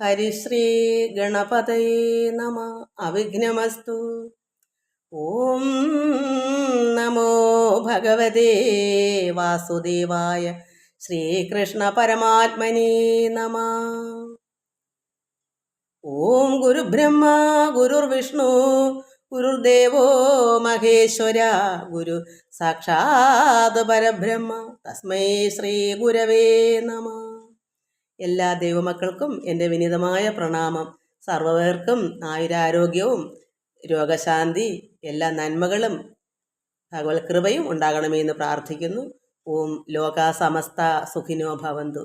ഹരിശ്രീ ഗണപതയേ നമ. അവിഘ്നമസ്തു. ഓം നമോ ഭഗവതേ വാസുദേവായ. ശ്രീകൃഷ്ണ പരമാത്മനേ നമ. ഓം ഗുരുബ്രഹ്മ ഗുരുർവിഷ്ണു ഗുരുദേവോ മഹേശ്വര. ഗുരു സാക്ഷാത് പരബ്രഹ്മ തസ്മൈ ശ്രീ ഗുരവേ നമ. എല്ലാ ദൈവമക്കൾക്കും എൻ്റെ വിനീതമായ പ്രണാമം. സർവ്വപേർക്കും ആയുരാരോഗ്യവും രോഗശാന്തി എല്ലാ നന്മകളും ഭഗവത് കൃപയും ഉണ്ടാകണമെന്ന് പ്രാർത്ഥിക്കുന്നു. ഓം ലോകാ സമസ്ത സുഖിനോ ഭവന്തു.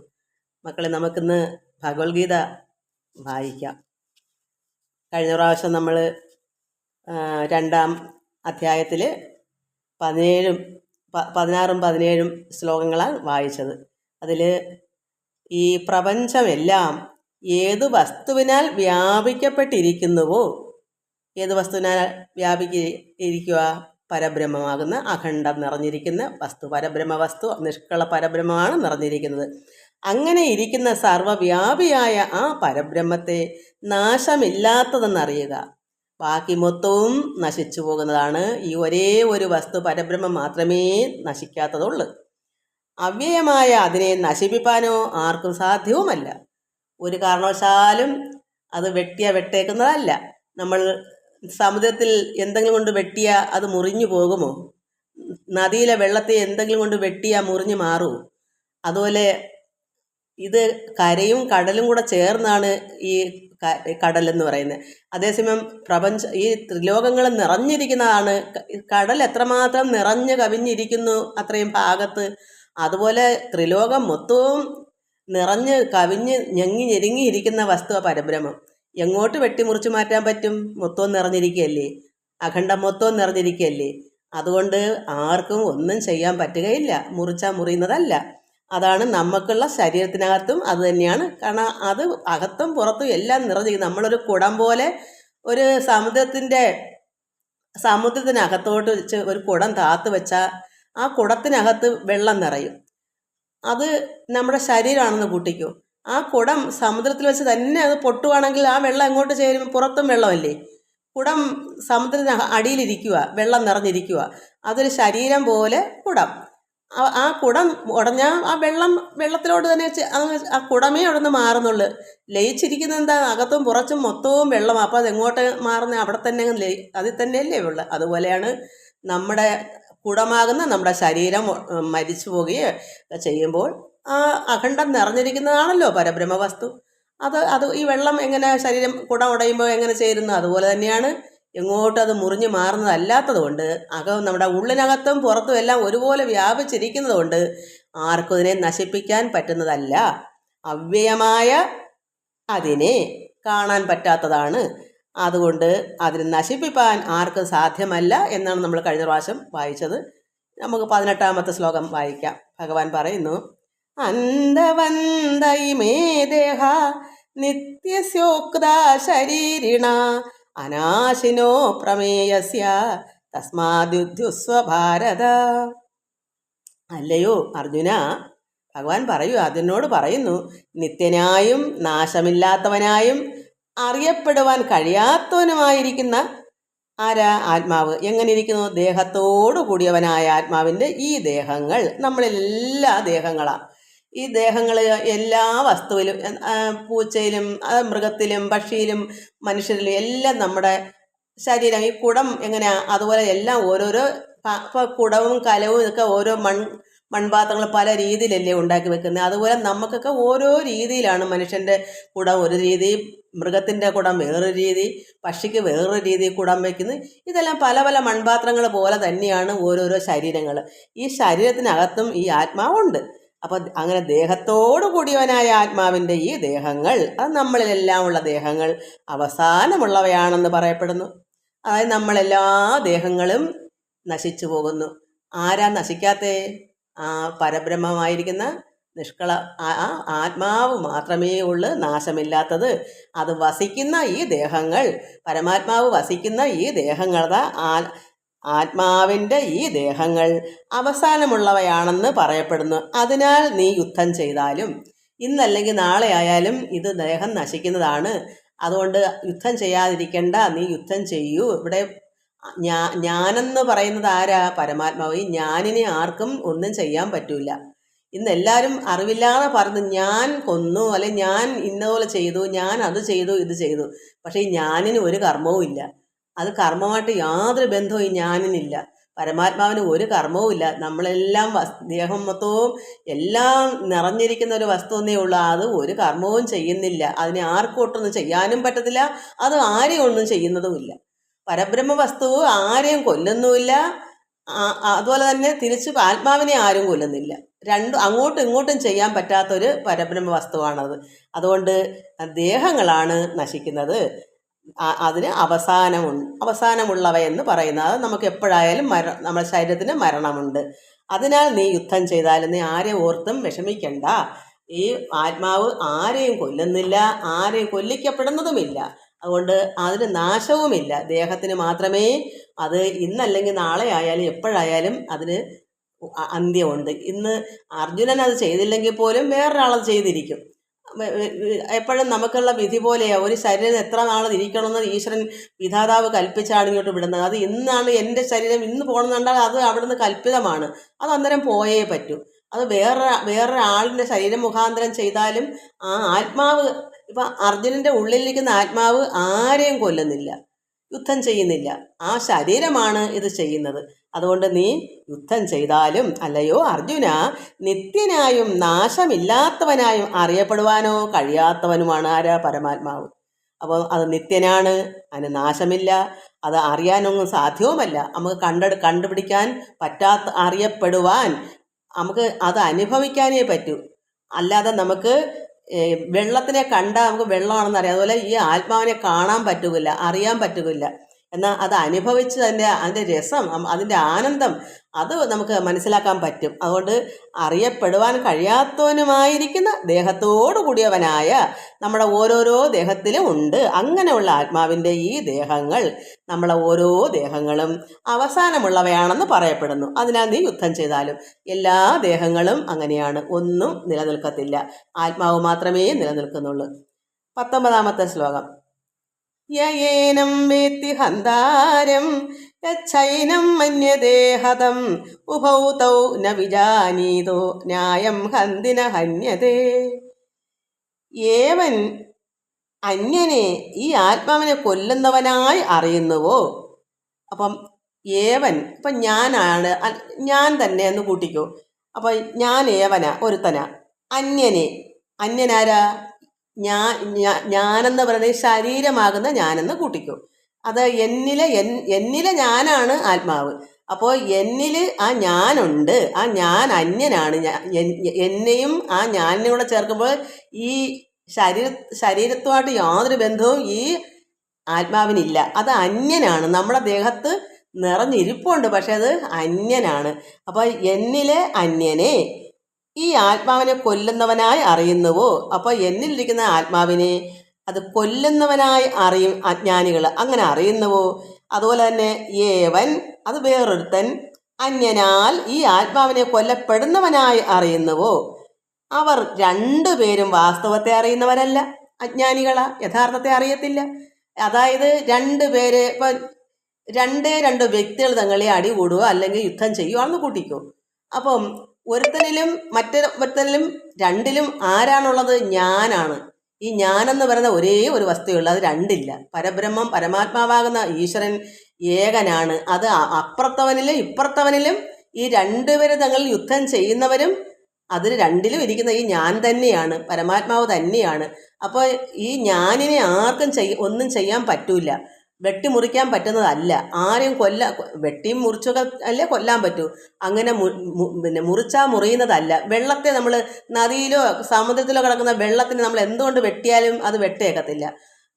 മക്കളെ, നമുക്കിന്ന് ഭഗവത്ഗീത വായിക്കാം. കഴിഞ്ഞ പ്രാവശ്യം നമ്മൾ 2-ാം അധ്യായത്തിൽ 16ഉം 17ഉം ശ്ലോകങ്ങളാണ് വായിച്ചത്. അതിൽ ഈ പ്രപഞ്ചമെല്ലാം ഏത് വസ്തുവിനാൽ വ്യാപിക്കപ്പെട്ടിരിക്കുന്നുവോ, ഏത് വസ്തുവിനാൽ വ്യാപിച്ചിരിക്കുക? പരബ്രഹ്മമാകുന്ന അഖണ്ഡം നിറഞ്ഞിരിക്കുന്ന വസ്തു, പരബ്രഹ്മ വസ്തു, നിഷ്കള പരബ്രഹ്മമാണ് നിറഞ്ഞിരിക്കുന്നത്. അങ്ങനെ ഇരിക്കുന്ന സർവവ്യാപിയായ ആ പരബ്രഹ്മത്തെ നാശമില്ലാത്തതെന്നറിയുക. ബാക്കി മൊത്തവും നശിച്ചു പോകുന്നതാണ്. ഈ ഒരേ ഒരു വസ്തു പരബ്രഹ്മം മാത്രമേ നശിക്കാത്തതുള്ളൂ. അവ്യയമായ അതിനെ നശിപ്പിക്കാനോ ആർക്കും സാധ്യവുമല്ല. ഒരു കാരണവശാലും അത് വെട്ടേക്കുന്നതല്ല. നമ്മൾ സമുദ്രത്തിൽ എന്തെങ്കിലും കൊണ്ട് വെട്ടിയാൽ അത് മുറിഞ്ഞു പോകുമോ? നദിയിലെ വെള്ളത്തെ എന്തെങ്കിലും കൊണ്ട് വെട്ടിയാൽ മുറിഞ്ഞു മാറുമോ? അതുപോലെ ഇത് കരയും കടലും കൂടെ ചേർന്നാണ് ഈ കടലെന്ന് പറയുന്നത്. അതേസമയം ഈ ത്രിലോകങ്ങൾ നിറഞ്ഞിരിക്കുന്നതാണ്. കടൽ എത്രമാത്രം നിറഞ്ഞു കവിഞ്ഞിരിക്കുന്നു അത്രയും ഭാഗത്ത്, അതുപോലെ ത്രിലോകം മൊത്തവും നിറഞ്ഞ് കവിഞ്ഞ് ഞെരുങ്ങിയിരിക്കുന്ന വസ്തു പരബ്രഹ്മം. എങ്ങോട്ട് വെട്ടിമുറിച്ച് മാറ്റാൻ പറ്റും? മൊത്തവും നിറഞ്ഞിരിക്കുകയല്ലേ, അഖണ്ഡം മൊത്തവും നിറഞ്ഞിരിക്കുകയല്ലേ. അതുകൊണ്ട് ആർക്കും ഒന്നും ചെയ്യാൻ പറ്റുകയില്ല, മുറിച്ചാൽ മുറിയുന്നതല്ല. അതാണ് നമുക്കുള്ള ശരീരത്തിനകത്തും അത് തന്നെയാണ്. കാരണം അത് അകത്തും പുറത്തും എല്ലാം നിറഞ്ഞിരിക്കും. നമ്മളൊരു കുടം പോലെ ഒരു സമുദ്രത്തിനകത്തോട്ട് വെച്ച് ഒരു കുടം താത്ത് വെച്ചാൽ ആ കുടത്തിനകത്ത് വെള്ളം നിറയും. അത് നമ്മുടെ ശരീരമാണെന്ന് കൂട്ടിക്കോ. ആ കുടം സമുദ്രത്തിൽ വെച്ച് തന്നെ അത് പൊട്ടുവാണെങ്കിൽ ആ വെള്ളം എങ്ങോട്ട് ചേരും? പുറത്തും വെള്ളമല്ലേ. കുടം സമുദ്രത്തിന് അടിയിലിരിക്കുക, വെള്ളം നിറഞ്ഞിരിക്കുക. അതൊരു ശരീരം പോലെ കുടം. ആ കുടം ഉടഞ്ഞാൽ ആ വെള്ളത്തിലോട്ട് തന്നെ ആ കുടമേ അവിടെ നിന്ന് മാറുന്നുള്ളൂ. ലയിച്ചിരിക്കുന്നത് എന്താ? അകത്തും പുറത്തും മൊത്തവും വെള്ളം. അപ്പോൾ അതെങ്ങോട്ട് മാറുന്ന? അവിടെ തന്നെ അതിൽ തന്നെയല്ലേ വെള്ളം. അതുപോലെയാണ് നമ്മുടെ കുടമാകുന്ന നമ്മുടെ ശരീരം മരിച്ചു പോവുകയോ ചെയ്യുമ്പോൾ ആ അഖണ്ഡം നിറഞ്ഞിരിക്കുന്നതാണല്ലോ പരബ്രഹ്മ വസ്തു. അത് ഈ വെള്ളം എങ്ങനെ ശരീരം കുടം ഉടയുമ്പോൾ എങ്ങനെ ചേരുന്നു? അതുപോലെ തന്നെയാണ്. എങ്ങോട്ടും അത് മുറിഞ്ഞു മാറുന്നതല്ലാത്തത് കൊണ്ട്, നമ്മുടെ ഉള്ളിനകത്തും പുറത്തും എല്ലാം ഒരുപോലെ വ്യാപിച്ചിരിക്കുന്നത് കൊണ്ട് ആർക്കും ഇതിനെ നശിപ്പിക്കാൻ പറ്റുന്നതല്ല. അവ്യയമായ അതിനെ കാണാൻ പറ്റാത്തതാണ്. അതുകൊണ്ട് അതിനെ നശിപ്പിക്കാൻ ആർക്കും സാധ്യമല്ല എന്നാണ് നമ്മൾ കഴിഞ്ഞ പ്രാവശ്യം വായിച്ചത്. നമുക്ക് 18ാമത്തെ ശ്ലോകം വായിക്കാം. ഭഗവാൻ പറയുന്നു: അന്തവന്തൈമേ ദേഹ നിത്യസ്യോക്ത ശരീരിണ അനാശിനോ പ്രമേയസ്യ തസ്മാദ്യുധ്യുസ്വ ഭാരത. അല്ലയോ അർജുന, ഭഗവാൻ അതിനോട് പറയുന്നു, നിത്യനായും നാശമില്ലാത്തവനായും അറിയപ്പെടുവാൻ കഴിയാത്തവനുമായിരിക്കുന്ന ആത്മാവ് എങ്ങനെ ഇരിക്കുന്നു? ദേഹത്തോടു കൂടിയവനായ ആത്മാവിൻ്റെ ഈ ദേഹങ്ങൾ, നമ്മളെല്ലാ ദേഹങ്ങളാണ്. ഈ ദദേഹങ്ങൾ എല്ലാ വസ്തുവിലും, പൂച്ചയിലും മൃഗത്തിലും പക്ഷിയിലും മനുഷ്യരിലും എല്ലാം നമ്മുടെ ശരീരം ഈ കുടം എങ്ങനെയാണ്, അതുപോലെ എല്ലാം ഓരോരോ കുടവും കലവും ഇതൊക്കെ ഓരോ മൺപാത്രങ്ങൾ പല രീതിയിലല്ലേ ഉണ്ടാക്കി വെക്കുന്നത്. അതുപോലെ നമുക്കൊക്കെ ഓരോ രീതിയിലാണ്. മനുഷ്യൻ്റെ കുടം ഒരു രീതി, മൃഗത്തിൻ്റെ കുടം വേറൊരു രീതി, പക്ഷിക്ക് വേറൊരു രീതി കുടം വയ്ക്കുന്നത്. ഇതെല്ലാം പല പല മൺപാത്രങ്ങൾ പോലെ തന്നെയാണ് ഓരോരോ ശരീരങ്ങൾ. ഈ ശരീരത്തിനകത്തും ഈ ആത്മാവുണ്ട്. അപ്പം അങ്ങനെ ദേഹത്തോടു കൂടിയവനായ ആത്മാവിൻ്റെ ഈ ദേഹങ്ങൾ, അത് നമ്മളിലെല്ലാം ഉള്ള ദേഹങ്ങൾ അവസാനമുള്ളവയാണെന്ന് പറയപ്പെടുന്നു. അതായത് നമ്മളെല്ലാ ദേഹങ്ങളും നശിച്ചു പോകുന്നു. ആരാ നശിക്കാത്തേ? ആ പരബ്രഹ്മമായിരിക്കുന്ന നിഷ്കള ആത്മാവ് മാത്രമേ ഉള്ളൂ നാശമില്ലാത്തത്. അത് വസിക്കുന്ന ഈ ദേഹങ്ങൾ, പരമാത്മാവ് വസിക്കുന്ന ഈ ദേഹങ്ങൾ, ആത്മാവിൻ്റെ ഈ ദേഹങ്ങൾ അവസാനമുള്ളവയാണെന്ന് പറയപ്പെടുന്നു. അതിനാൽ നീ യുദ്ധം ചെയ്താലും ഇന്നല്ലെങ്കിൽ നാളെ ആയാലും ഇത് ദേഹം നശിക്കുന്നതാണ്. അതുകൊണ്ട് യുദ്ധം ചെയ്യാതിരിക്കണ്ട, നീ യുദ്ധം ചെയ്യൂ. ഇവിടെ ഞാനെന്ന് പറയുന്നത് ആരാ? പരമാത്മാവ്. ഈ ഞാനിനെ ആർക്കും ഒന്നും ചെയ്യാൻ പറ്റൂല. ഇന്ന് എല്ലാവരും അറിവില്ലാതെ പറഞ്ഞു ഞാൻ കൊന്നു, അല്ലെ ഞാൻ ഇന്നപോലെ ചെയ്തു, ഞാൻ അത് ചെയ്തു, ഇത് ചെയ്തു. പക്ഷേ ഈ ഞാനിന് ഒരു കർമ്മവും ഇല്ല. അത് കർമ്മമായിട്ട് യാതൊരു ബന്ധവും ഈ ഞാനിനില്ല. പരമാത്മാവിന് ഒരു കർമ്മവും ഇല്ല. നമ്മളെല്ലാം ദേഹം മൊത്തവും എല്ലാം നിറഞ്ഞിരിക്കുന്ന ഒരു വസ്തു എന്നേ ഉള്ളൂ. അത് ഒരു കർമ്മവും ചെയ്യുന്നില്ല. അതിനെ ആർക്കും ഒട്ടൊന്നും ചെയ്യാനും പറ്റത്തില്ല. അത് ആരെയും ഒന്നും ചെയ്യുന്നതുമില്ല. പരബ്രഹ്മ വസ്തു ആരെയും കൊല്ലുന്നുമില്ല. അതുപോലെ തന്നെ തിരിച്ച് ആത്മാവിനെ ആരും കൊല്ലുന്നില്ല. രണ്ടും അങ്ങോട്ടും ഇങ്ങോട്ടും ചെയ്യാൻ പറ്റാത്തൊരു പരബ്രഹ്മ വസ്തുവാണത്. അതുകൊണ്ട് ദേഹങ്ങളാണ് നശിക്കുന്നത്. അതിന് അവസാനമുള്ളവയെന്ന് പറയുന്നത്. അത് നമുക്ക് എപ്പോഴായാലും നമ്മുടെ ശരീരത്തിന് മരണമുണ്ട്. അതിനാൽ നീ യുദ്ധം ചെയ്താലും നീ ആരെ ഓർത്തും വിഷമിക്കണ്ട. ഈ ആത്മാവ് ആരെയും കൊല്ലുന്നില്ല, ആരെയും കൊല്ലിക്കപ്പെടുന്നതുമില്ല. അതുകൊണ്ട് അതിന് നാശവുമില്ല. ദേഹത്തിന് മാത്രമേ അത് ഇന്നല്ലെങ്കിൽ നാളെ ആയാലും എപ്പോഴായാലും അതിന് അന്ത്യമുണ്ട്. ഇന്ന് അർജുനൻ അത് ചെയ്തില്ലെങ്കിൽ പോലും വേറൊരാളത് ചെയ്തിരിക്കും. എപ്പോഴും നമുക്കുള്ള വിധി പോലെയാണ്. ഒരു ശരീരം എത്ര നാൾ ഇരിക്കണമെന്ന് ഈശ്വരൻ വിധാതാവ് കൽപ്പിച്ചാണ് ഇങ്ങോട്ട് വിടുന്നത്. അത് ഇന്നാണ് എൻ്റെ ശരീരം ഇന്ന് പോകണമെന്നുണ്ടാൽ അത് അവിടുന്ന് കൽപ്പിതമാണ്. അത് അന്നേരം പോയേ പറ്റൂ. അത് വേറൊരാളിൻ്റെ ശരീരം മുഖാന്തരം ചെയ്താലും ആ ആത്മാവ്, ഇപ്പം അർജുനൻ്റെ ഉള്ളിലിരിക്കുന്ന ആത്മാവ് ആരെയും കൊല്ലുന്നില്ല, യുദ്ധം ചെയ്യുന്നില്ല. ആ ശരീരമാണ് ഇത് ചെയ്യുന്നത്. അതുകൊണ്ട് നീ യുദ്ധം ചെയ്താലും, അല്ലയോ അർജുന, നിത്യനായും നാശമില്ലാത്തവനായും അറിയപ്പെടുവാനോ കഴിയാത്തവനുമാണ് ആരാ? പരമാത്മാവ്. അപ്പോൾ അത് നിത്യനാണ്, അതിന് നാശമില്ല, അത് അറിയാനൊന്നും സാധ്യവുമല്ല. നമുക്ക് കണ്ടുപിടിക്കാൻ പറ്റാത്ത, അറിയപ്പെടുവാൻ നമുക്ക് അത് അനുഭവിക്കാനേ പറ്റൂ. അല്ലാതെ നമുക്ക് വെള്ളത്തിനെ കണ്ടാൽ നമുക്ക് വെള്ളമാണെന്ന് അറിയാം. അതുപോലെ ഈ ആത്മാവിനെ കാണാൻ പറ്റുകയില്ല, അറിയാൻ പറ്റുകയില്ല. എന്നാൽ അത് അനുഭവിച്ച് അതിൻ്റെ രസം, അതിൻ്റെ ആനന്ദം അത് നമുക്ക് മനസ്സിലാക്കാൻ പറ്റും. അതുകൊണ്ട് അറിയപ്പെടുവാൻ കഴിയാത്തവനുമായിരിക്കുന്ന ദേഹത്തോടു കൂടിയവനായ നമ്മുടെ ഓരോരോ ദേഹത്തിലും ഉണ്ട്. അങ്ങനെയുള്ള ആത്മാവിൻ്റെ ഈ ദേഹങ്ങൾ, നമ്മളെ ഓരോ ദേഹങ്ങളും അവസാനമുള്ളവയാണെന്ന് പറയപ്പെടുന്നു. അതിനാൽ നീ യുദ്ധം ചെയ്താലും എല്ലാ ദേഹങ്ങളും അങ്ങനെയാണ്, ഒന്നും നിലനിൽക്കത്തില്ല. ആത്മാവ് മാത്രമേ നിലനിൽക്കുന്നുള്ളൂ. 19-ാമത്തെ ശ്ലോകം. യേനം വേത്തി ഹന്താരം യച്ഛൈനം മന്യതേ ഹതം ഉഭൗ തൗ ന വിജാനീതോ ന്യായം ഹന്തിന ഹന്യതേ. ഏവൻ അന്യനെ ഈ ആത്മാവിനെ കൊല്ലുന്നവനായി അറിയുന്നുവോ. അപ്പം ഏവൻ, ഇപ്പം ഞാനാണ്, ഞാൻ തന്നെ എന്ന് കൂട്ടിക്കോ. അപ്പം ഞാൻ ഏവനാ, ഒരുത്തനാ. അന്യനാരാ? ഞാനെന്ന് പറയുന്നത് ശരീരമാകുന്ന ഞാനെന്ന് കൂട്ടിക്കോ. അത് എന്നിലെ ഞാനാണ് ആത്മാവ്. അപ്പോൾ എന്നിൽ ആ ഞാനുണ്ട്. ആ ഞാൻ അന്യനാണ്. എന്നെയും ആ ഞാനിനെ കൂടെ ചേർക്കുമ്പോൾ ഈ ശരീരത്തുമായിട്ട് യാതൊരു ബന്ധവും ഈ ആത്മാവിനില്ല. അത് അന്യനാണ്. നമ്മുടെ ദേഹത്ത് നിറഞ്ഞിരിപ്പുണ്ട്, പക്ഷെ അത് അന്യനാണ്. അപ്പോൾ എന്നിലെ അന്യനെ ഈ ആത്മാവിനെ കൊല്ലുന്നവനായി അറിയുന്നുവോ. അപ്പോൾ എന്നിലിരിക്കുന്ന ആത്മാവിനെ അത് കൊല്ലുന്നവനായി അറിയും അജ്ഞാനികൾ, അങ്ങനെ അറിയുന്നുവോ. അതുപോലെ തന്നെ ഏവൻ, അത് വേറൊരുത്തൻ, അന്യനാൽ ഈ ആത്മാവിനെ കൊല്ലപ്പെടുന്നവനായി അറിയുന്നുവോ. അവർ രണ്ടുപേരും വാസ്തവത്തെ അറിയുന്നവരല്ല, അജ്ഞാനികളാ, യഥാർത്ഥത്തെ അറിയത്തില്ല. അതായത് രണ്ടുപേര്, ഇപ്പം രണ്ട് വ്യക്തികൾ തങ്ങളെ അടികൂടുകയോ അല്ലെങ്കിൽ യുദ്ധം ചെയ്യുകയാണെന്ന് കൂട്ടിക്കോ. അപ്പം ഒരുത്തനിലും മറ്റൊരുത്തനിലും രണ്ടിലും ആരാണുള്ളത്? ഞാനാണ്. ഈ ഞാനെന്ന് പറയുന്ന ഒരേ ഒരു വസ്തുവുള്ളൂ, അത് രണ്ടില്ല. പരബ്രഹ്മം, പരമാത്മാവാകുന്ന ഈശ്വരൻ ഏകനാണ്. അത് അപ്പുറത്തവനിലും ഇപ്പുറത്തവനിലും ഈ രണ്ടുപേരും തങ്ങളിൽ യുദ്ധം ചെയ്യുന്നവരും അതിന് രണ്ടിലും ഇരിക്കുന്ന ഈ ഞാൻ തന്നെയാണ്, പരമാത്മാവ് തന്നെയാണ്. അപ്പോൾ ഈ ഞാനിനെ ആർക്കും ഒന്നും ചെയ്യാൻ പറ്റൂല, വെട്ടിമുറിക്കാൻ പറ്റുന്നതല്ല. ആരെയും വെട്ടിയും മുറിച്ചൊക്കെ അല്ലേ കൊല്ലാൻ പറ്റൂ. അങ്ങനെ മുറിച്ചാൽ മുറിയുന്നതല്ല. വെള്ളത്തെ നമ്മൾ നദിയിലോ സമുദ്രത്തിലോ കിടക്കുന്ന വെള്ളത്തിന് നമ്മൾ എന്തുകൊണ്ട് വെട്ടിയാലും അത് വെട്ടേക്കത്തില്ല.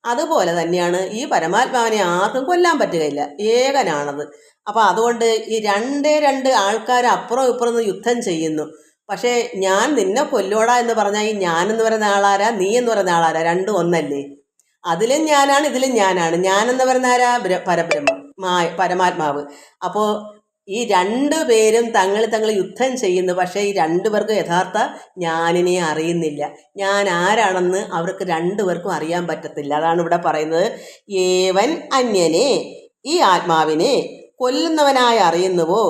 അതുപോലെ തന്നെയാണ് ഈ പരമാത്മാവിനെ ആർക്കും കൊല്ലാൻ പറ്റുകയില്ല, ഏകനാണത്. അപ്പോൾ അതുകൊണ്ട് ഈ രണ്ട് ആൾക്കാർ അപ്പുറം ഇപ്പുറം യുദ്ധം ചെയ്യുന്നു. പക്ഷേ ഞാൻ നിന്നെ കൊല്ലോടാ എന്ന് പറഞ്ഞാൽ ഈ ഞാനെന്ന് പറയുന്ന ആളാരാ, നീ എന്ന് പറയുന്ന ആളാരാ? രണ്ടും ഒന്നല്ലേ. അതിലും ഞാനാണ്, ഇതിലും ഞാനാണ്. ഞാനെന്ന് പറയുന്ന ആരാ? പരബ്രഹ്മം, പരമാത്മാവ്. അപ്പോൾ ഈ രണ്ടു പേരും തങ്ങൾ യുദ്ധം ചെയ്യുന്നു. പക്ഷേ ഈ രണ്ടു പേർക്കും യഥാർത്ഥ ഞാനിനെ അറിയുന്നില്ല. ഞാൻ ആരാണെന്ന് അവർക്ക് രണ്ടുപേർക്കും അറിയാൻ പറ്റത്തില്ല. അതാണ് ഇവിടെ പറയുന്നത്. ഏവൻ അന്യനെ, ഈ ആത്മാവിനെ കൊല്ലുന്നവനായി അറിയുന്നുവോ,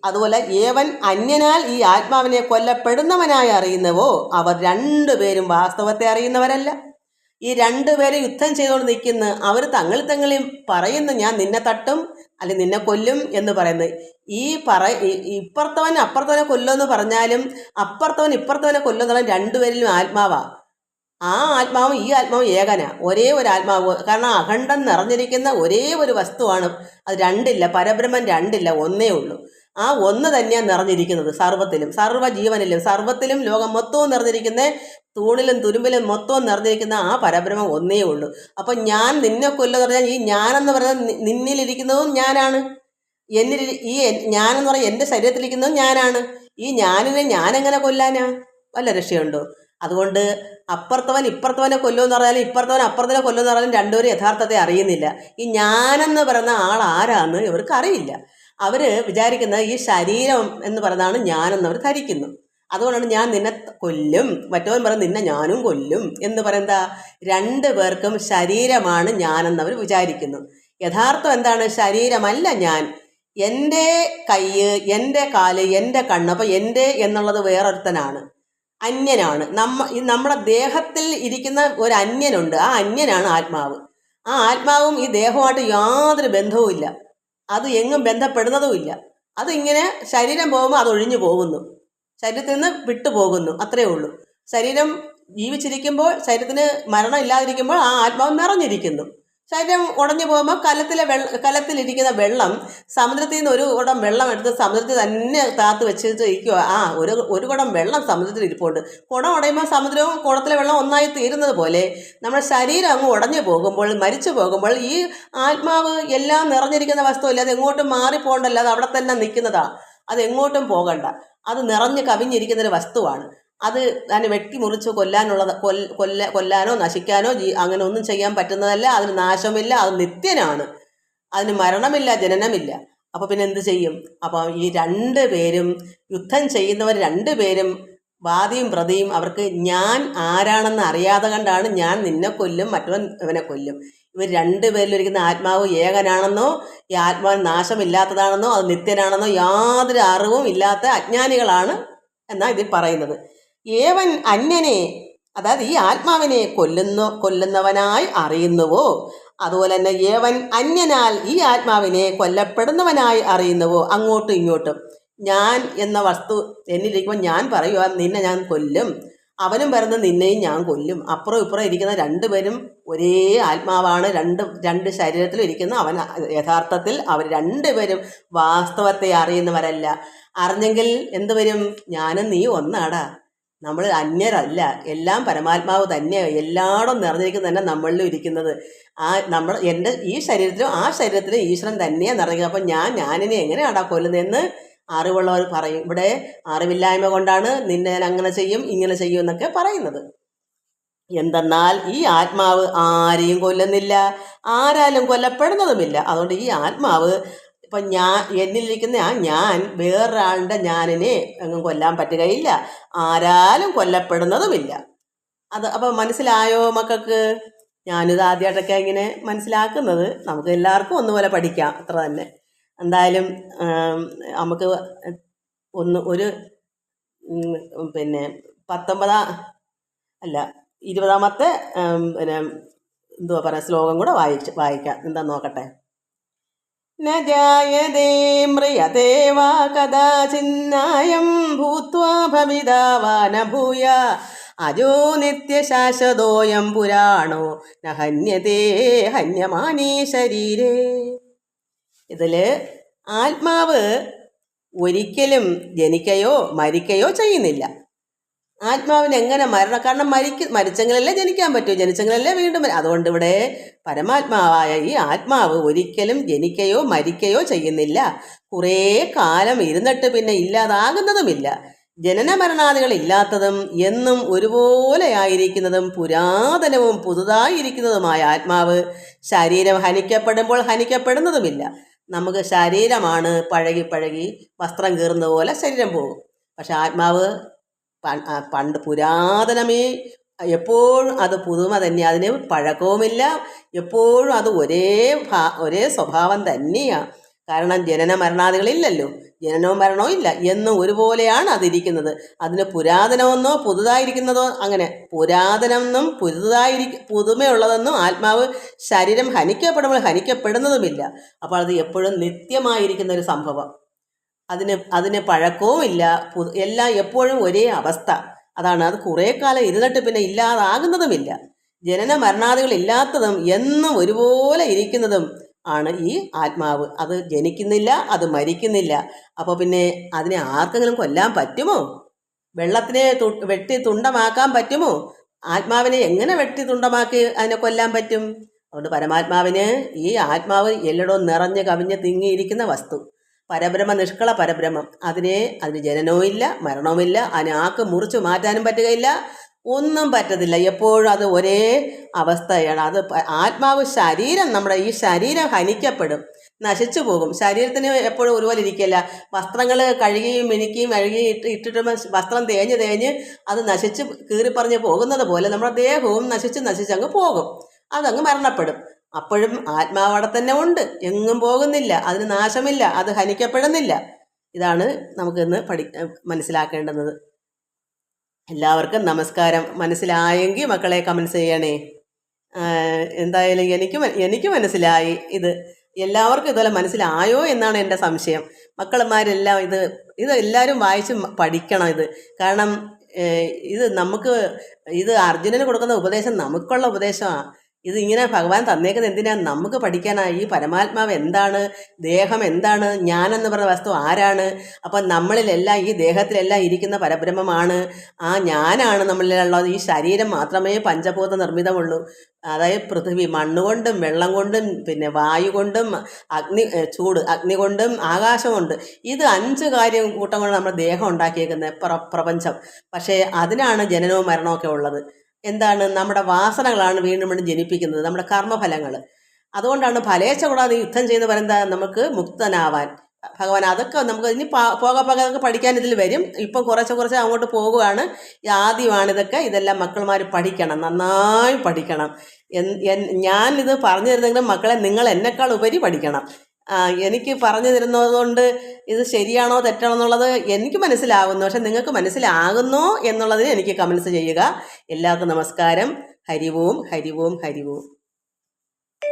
അതുപോലെ ഏവൻ അന്യനാൽ ഈ ആത്മാവിനെ കൊല്ലപ്പെടുന്നവനായി അറിയുന്നുവോ, അവർ രണ്ടുപേരും വാസ്തവത്തെ അറിയുന്നവരല്ല. ഈ രണ്ടുപേരും യുദ്ധം ചെയ്തുകൊണ്ട് നിൽക്കുന്നു. അവർ തങ്ങളിൽ പറയുന്നു, ഞാൻ നിന്നെ തട്ടും അല്ലെങ്കിൽ നിന്നെ കൊല്ലും എന്ന് പറയുന്നത്. ഇപ്പുറത്തവൻ അപ്പുറത്തവനെ കൊല്ലുമെന്ന് പറഞ്ഞാലും അപ്പുറത്തവൻ ഇപ്പുറത്തവനെ കൊല്ലുമെന്ന് പറഞ്ഞാൽ രണ്ടുപേരിലും ആത്മാവാണ്. ആ ആത്മാവും ഈ ആത്മാവും ഏകനാ, ഒരേ ഒരു ആത്മാവ്. കാരണം അഖണ്ഡം നിറഞ്ഞിരിക്കുന്ന ഒരേ ഒരു വസ്തുവാണ്. അത് രണ്ടില്ല, പരബ്രഹ്മൻ രണ്ടില്ല, ഒന്നേ ഉള്ളൂ. ആ ഒന്ന് തന്നെയാണ് നിറഞ്ഞിരിക്കുന്നത് സർവ്വത്തിലും, സർവ്വജീവനിലും, സർവ്വത്തിലും, ലോകം മൊത്തവും നിറഞ്ഞിരിക്കുന്ന, തൂണിലും തുരുമ്പിലും മൊത്തവും നിറഞ്ഞിരിക്കുന്ന ആ പരബ്രഹ്മം ഒന്നേ ഉള്ളൂ. അപ്പം ഞാൻ നിന്നെ കൊല്ലുക പറഞ്ഞാൽ ഈ ഞാനെന്ന് പറയുന്നത് നിന്നിലിരിക്കുന്നതും ഞാനാണ്. എന്നിൽ ഈ ഞാനെന്ന് പറഞ്ഞാൽ എൻ്റെ ശരീരത്തിലിരിക്കുന്നതും ഞാനാണ്. ഈ ഞാനിനെ ഞാനെങ്ങനെ കൊല്ലാനാ? വല്ല രക്ഷയുണ്ടോ? അതുകൊണ്ട് അപ്പുറത്തവൻ ഇപ്പുറത്തവനെ കൊല്ലുമെന്ന് പറഞ്ഞാലും ഇപ്പുറത്തവൻ അപ്പുറത്തവനെ കൊല്ലുമെന്ന് പറഞ്ഞാലും രണ്ടുപേരും യഥാർത്ഥത്തെ അറിയുന്നില്ല. ഈ ഞാനെന്ന് പറയുന്ന ആൾ ആരാന്ന് ഇവർക്ക് അറിയില്ല. അവർ വിചാരിക്കുന്നത് ഈ ശരീരം എന്ന് പറയുന്നതാണ് ഞാനെന്ന് അവർ ധരിക്കുന്നു. അതുകൊണ്ടാണ് ഞാൻ നിന്നെ കൊല്ലും, മറ്റവൻ പറയും നിന്നെ ഞാനും കൊല്ലും എന്ന് പറയുന്നത്. രണ്ടു പേർക്കും ശരീരമാണ് ഞാനെന്നവർ വിചാരിക്കുന്നു. യഥാർത്ഥം എന്താണ്? ശരീരമല്ല ഞാൻ. എൻ്റെ കയ്യ്, എൻ്റെ കാല്, എൻ്റെ കണ്ണ്. അപ്പം എൻ്റെ എന്നുള്ളത് വേറൊരുത്തനാണ്, അന്യനാണ്. നമ്മുടെ ദേഹത്തിൽ ഇരിക്കുന്ന ഒരു അന്യനുണ്ട്. ആ അന്യനാണ് ആത്മാവ്. ആ ആത്മാവും ഈ ദേഹവുമായിട്ട് യാതൊരു ബന്ധവുമില്ല. അത് എങ്ങും ബന്ധപ്പെടുന്നതുമില്ല. അതിങ്ങനെ ശരീരം പോകുമ്പോൾ അത് ഒഴിഞ്ഞു പോകുന്നു, ശരീരത്തിൽ നിന്ന് വിട്ടുപോകുന്നു, അത്രയേ ഉള്ളൂ. ശരീരം ജീവിച്ചിരിക്കുമ്പോൾ, ശരീരത്തിന് മരണം ഇല്ലാതിരിക്കുമ്പോൾ ആ ആത്മാവ് നിറഞ്ഞിരിക്കുന്നു. ശരീരം ഉടഞ്ഞു പോകുമ്പോൾ കലത്തിലിരിക്കുന്ന വെള്ളം, സമുദ്രത്തിൽ നിന്ന് ഒരു കുടം വെള്ളം എടുത്ത് സമുദ്രത്തിൽ തന്നെ താത്ത് വെച്ചിട്ട് ഇരിക്കുക. ഒരു കുടം വെള്ളം സമുദ്രത്തിൽ ഇരിപ്പുണ്ട്. കുടം ഉടയുമ്പോൾ സമുദ്രവും കുടത്തിലെ വെള്ളം ഒന്നായി തീരുന്നത് പോലെ നമ്മുടെ ശരീരം അങ്ങ് ഉടഞ്ഞു പോകുമ്പോൾ, മരിച്ചു പോകുമ്പോൾ ഈ ആത്മാവ് എല്ലാം നിറഞ്ഞിരിക്കുന്ന വസ്തുവല്ല. അത് എങ്ങോട്ടും മാറിപ്പോകണ്ടല്ല, അത് അവിടെ തന്നെ നിൽക്കുന്നതാണ്. അത് എങ്ങോട്ടും പോകണ്ട. അത് നിറഞ്ഞ് കവിഞ്ഞിരിക്കുന്നൊരു വസ്തുവാണ്. അത് അതിനെ വെട്ടിമുറിച്ച് കൊല്ലാനോ നശിക്കാനോ അങ്ങനെ ഒന്നും ചെയ്യാൻ പറ്റുന്നതല്ല. അതിന് നാശമില്ല, അത് നിത്യനാണ്. അതിന് മരണമില്ല, ജനനമില്ല. അപ്പോൾ പിന്നെ എന്ത് ചെയ്യും? അപ്പം ഈ രണ്ടു പേരും യുദ്ധം ചെയ്യുന്നവർ രണ്ടുപേരും വാദിയും പ്രതിയും അവർക്ക് ഞാൻ ആരാണെന്ന് അറിയാതെ കണ്ടാണ് ഞാൻ നിന്നെ കൊല്ലും, മറ്റവൻ ഇവനെ കൊല്ലും. ഇവർ രണ്ടുപേരിലിരിക്കുന്ന ആത്മാവ് ഏകനാണെന്നോ ഈ ആത്മാവ് നാശമില്ലാത്തതാണെന്നോ അത് നിത്യനാണെന്നോ യാതൊരു അറിവും ഇല്ലാത്ത അജ്ഞാനികളാണ് എന്നാണ് ഇതിൽ പറയുന്നത്. ഏവൻ അന്യനെ, അതായത് ഈ ആത്മാവിനെ കൊല്ലുന്നവനായി അറിയുന്നുവോ, അതുപോലെ തന്നെ ഏവൻ അന്യനാൽ ഈ ആത്മാവിനെ കൊല്ലപ്പെടുന്നവനായി അറിയുന്നുവോ. അങ്ങോട്ടും ഇങ്ങോട്ടും ഞാൻ എന്ന വസ്തു എന്നിലിരിക്കുമ്പോൾ ഞാൻ പറയുക നിന്നെ ഞാൻ കൊല്ലും, അവനും പറയുന്നത് നിന്നെയും ഞാൻ കൊല്ലും. അപ്പുറം ഇപ്പുറം ഇരിക്കുന്ന രണ്ടുപേരും ഒരേ ആത്മാവാണ്. രണ്ട് ശരീരത്തിലും ഇരിക്കുന്ന അവൻ യഥാർത്ഥത്തിൽ അവർ രണ്ടുപേരും വാസ്തവത്തെ അറിയുന്നവരല്ല. അറിഞ്ഞെങ്കിൽ എന്ത് വരും? ഞാനും നീ ഒന്നാടാ, നമ്മൾ അന്യരല്ല, എല്ലാം പരമാത്മാവ് തന്നെ, എല്ലായിടും നിറഞ്ഞിരിക്കുന്ന തന്നെ നമ്മളിലും ഇരിക്കുന്നത്. എൻ്റെ ഈ ശരീരത്തിലും ആ ശരീരത്തിലും ഈശ്വരൻ തന്നെയാണ് നിറഞ്ഞിരിക്കുന്നത്. അപ്പം ഞാനിനെ എങ്ങനെയാടാ കൊല്ലുന്നതെന്ന് അറിവുള്ളവർ പറയും. ഇവിടെ അറിവില്ലായ്മ കൊണ്ടാണ് നിന്നെ ഞാൻ അങ്ങനെ ചെയ്യും ഇങ്ങനെ ചെയ്യും എന്നൊക്കെ പറയുന്നത്. എന്തെന്നാൽ ഈ ആത്മാവ് ആരെയും കൊല്ലുന്നില്ല, ആരാലും കൊല്ലപ്പെടുന്നതുമില്ല. അതുകൊണ്ട് ഈ ആത്മാവ് ഇപ്പം എന്നിലിരിക്കുന്ന ഞാൻ വേറൊരാളുടെ ഞാനിനെ എങ്ങും കൊല്ലാൻ പറ്റുകയില്ല, ആരാലും കൊല്ലപ്പെടുന്നതുമില്ല. അപ്പം മനസ്സിലായോ മക്കൾക്ക്? ഞാനിത് ആദ്യമായിട്ടൊക്കെ ഇങ്ങനെ മനസ്സിലാക്കുന്നത്. നമുക്ക് എല്ലാവർക്കും ഒന്നുപോലെ പഠിക്കാം, അത്ര തന്നെ. എന്തായാലും നമുക്ക് ഒരു പിന്നെ 20ാമത്തെ എന്തുവാ പറയുക ശ്ലോകം കൂടെ വായിക്കാം. എന്താ നോക്കട്ടെ. ന ജായതേ മ്രിയതേ വാ കദാചിന്നായം ഭൂത്വാ ഭവിതാ വാ ന ഭൂയ അജോ നിത്യശാശ്വതോയം പുരാണോ ന ഹന്യതേ ഹന്യമാനീ ശരീരേ. ഇതിൽ ആത്മാവ് ഒരിക്കലും ജനിക്കുകയോ മരിക്കുകയോ ചെയ്യുന്നില്ല. ആത്മാവിന് എങ്ങനെ മരണം? കാരണം മരിച്ചെങ്കിലല്ലേ ജനിക്കാൻ പറ്റൂ, ജനിച്ചെങ്കിലല്ലേ വീണ്ടും വരും. അതുകൊണ്ട് ഇവിടെ പരമാത്മാവായ ഈ ആത്മാവ് ഒരിക്കലും ജനിക്കുകയോ മരിക്കുകയോ ചെയ്യുന്നില്ല. കുറേ കാലം ഇരുന്നിട്ട് പിന്നെ ഇല്ലാതാകുന്നതുമില്ല. ജനന മരണാദികൾ ഇല്ലാത്തതും എന്നും ഒരുപോലെ ആയിരിക്കുന്നതും പുരാതനവും പുതുതായിരിക്കുന്നതുമായ ആത്മാവ് ശരീരം ഹനിക്കപ്പെടുമ്പോൾ ഹനിക്കപ്പെടുന്നതുമില്ല. നമുക്ക് ശരീരമാണ് പഴകി പഴകി വസ്ത്രം കീറുന്ന പോലെ ശരീരം പോകും. പക്ഷെ ആത്മാവ് പണ്ട് പുരാതനമേ എപ്പോഴും അത് പുതുമ തന്നെ, അതിന് പഴക്കവുമില്ല, എപ്പോഴും അത് ഒരേ സ്വഭാവം തന്നെയാണ്. കാരണം ജനന മരണാദികളില്ലല്ലോ, ജനനവും മരണവും ഇല്ല, എന്നും ഒരുപോലെയാണ് അതിരിക്കുന്നത്. അതിന് പുരാതനമെന്നോ പുതുതായിരിക്കുന്നതോ, അങ്ങനെ പുരാതനമെന്നും പുതുമയുള്ളതെന്നും ആത്മാവ് ശരീരം ഹനിക്കപ്പെടുമ്പോൾ ഹനിക്കപ്പെടുന്നതുമില്ല. അപ്പോൾ അത് എപ്പോഴും നിത്യമായിരിക്കുന്ന ഒരു സംഭവം. അതിന് പഴക്കവും ഇല്ല, എല്ലാം എപ്പോഴും ഒരേ അവസ്ഥ. അതാണ് അത് കുറേ കാലം ഇരുന്നിട്ട് പിന്നെ ഇല്ലാതാകുന്നതുമില്ല. ജനന മരണാദികൾ ഇല്ലാത്തതും എന്നും ഒരുപോലെ ഇരിക്കുന്നതും ആണ് ഈ ആത്മാവ്. അത് ജനിക്കുന്നില്ല, അത് മരിക്കുന്നില്ല. അപ്പോൾ പിന്നെ അതിനെ ആർക്കെങ്കിലും കൊല്ലാൻ പറ്റുമോ? വെള്ളത്തിനെ വെട്ടി തുണ്ടമാക്കാൻ പറ്റുമോ? ആത്മാവിനെ എങ്ങനെ വെട്ടി തുണ്ടമാക്കി അതിനെ കൊല്ലാൻ പറ്റും? അതുകൊണ്ട് പരമാത്മാവിന്, ഈ ആത്മാവ് എല്ലായിടവും നിറഞ്ഞ് കവിഞ്ഞ് തിങ്ങിയിരിക്കുന്ന വസ്തു, പരബ്രഹ്മ, നിഷ്കള പരബ്രഹ്മം. അതിന് ജനനവും ഇല്ല, മരണവുമില്ല, അതിനെ ആക്ക് മുറിച്ച് മാറ്റാനും പറ്റുകയില്ല, ഒന്നും പറ്റത്തില്ല. എപ്പോഴും അത് ഒരേ അവസ്ഥയാണ്. അത് ആത്മാവ് ശരീരം, നമ്മുടെ ഈ ശരീരം ഹനിക്കപ്പെടും, നശിച്ചു പോകും. ശരീരത്തിന് എപ്പോഴും ഒരുപോലെ ഇരിക്കില്ല. വസ്ത്രങ്ങൾ കഴുകിയും മിനുക്കിയും ഇട്ടിട്ട് വസ്ത്രം തേഞ്ഞ് അത് നശിച്ച് കീറിപ്പറഞ്ഞ് പോകുന്നത് പോലെ നമ്മുടെ ദേഹവും നശിച്ച് അങ്ങ് പോകും, അതങ്ങ് മരണപ്പെടും. അപ്പോഴും ആത്മാവ് അവിടെ തന്നെ ഉണ്ട്, എങ്ങും പോകുന്നില്ല, അതിന് നാശമില്ല, അത് ഹനിക്കപ്പെടുന്നില്ല. ഇതാണ് നമുക്കിന്ന് മനസ്സിലാക്കേണ്ടുന്നത്. എല്ലാവർക്കും നമസ്കാരം. മനസ്സിലായെങ്കിൽ മക്കളെ കമൻസ് ചെയ്യണേ. എന്തായാലും എനിക്ക് മനസ്സിലായി. ഇത് എല്ലാവർക്കും ഇതുപോലെ മനസ്സിലായോ എന്നാണ് എൻ്റെ സംശയം. മക്കളന്മാരെല്ലാം ഇത് എല്ലാവരും വായിച്ച് പഠിക്കണം. കാരണം ഇത് അർജുനന് കൊടുക്കുന്ന ഉപദേശം നമുക്കുള്ള ഉപദേശമാണ്. ഇതിങ്ങനെ ഭഗവാൻ തന്നേക്കുന്നത് എന്തിനാണ്? നമുക്ക് പഠിക്കാനായി. ഈ പരമാത്മാവ് എന്താണ്, ദേഹം എന്താണ്, ഞാനെന്ന് പറഞ്ഞ വസ്തു ആരാണ്? അപ്പം നമ്മളിലെല്ലാം, ഈ ദേഹത്തിലെല്ലാം ഇരിക്കുന്ന പരബ്രഹ്മമാണ്. ആ ഞാനാണ് നമ്മളിലുള്ളത്. ഈ ശരീരം മാത്രമേ പഞ്ചഭൂത നിർമ്മിതമുള്ളൂ. അതായത് പൃഥ്വി മണ്ണുകൊണ്ടും വെള്ളം കൊണ്ടും പിന്നെ വായു കൊണ്ടും അഗ്നി കൊണ്ടും ആകാശം കൊണ്ട്, ഇത് 5 കാര്യം കൂട്ടം കൊണ്ട് നമ്മുടെ ദേഹം ഉണ്ടാക്കിയേക്കുന്നത് പ്രപഞ്ചം. പക്ഷേ അതിനാണ് ജനനവും മരണമൊക്കെ ഉള്ളത്. എന്താണ്? നമ്മുടെ വാസനകളാണ് വീണ്ടും വീണ്ടും ജനിപ്പിക്കുന്നത്, നമ്മുടെ കർമ്മഫലങ്ങൾ. അതുകൊണ്ടാണ് ഫലേച്ഛ കൂടാതെ യുദ്ധം ചെയ്യുന്ന പറയുന്നത് നമുക്ക് മുക്തനാവാൻ. ഭഗവാൻ അതൊക്കെ നമുക്ക് ഇനി പോകെ അതൊക്കെ പഠിക്കാൻ ഇതിൽ വരും. ഇപ്പം കുറച്ച് അങ്ങോട്ട് പോകുകയാണ്. ആദ്യമാണിതൊക്കെ. ഇതെല്ലാം മക്കളമാർ പഠിക്കണം, നന്നായി പഠിക്കണം. ഞാനിത് പറഞ്ഞു തരുന്നെങ്കിലും മക്കളെ നിങ്ങൾ എന്നെക്കാൾ ഉപരി പഠിക്കണം. എനിക്ക് പറഞ്ഞു തരുന്നതുകൊണ്ട് ഇത് ശരിയാണോ തെറ്റാണോ എന്നുള്ളത് എനിക്ക് മനസ്സിലാകുന്നു. പക്ഷെ നിങ്ങൾക്ക് മനസ്സിലാകുന്നോ എന്നുള്ളതിന് എനിക്ക് കമൻസ് ചെയ്യുക. എല്ലാവർക്കും നമസ്കാരം. ഹരി ഓം, ഹരി ഓം, ഹരി ഓം.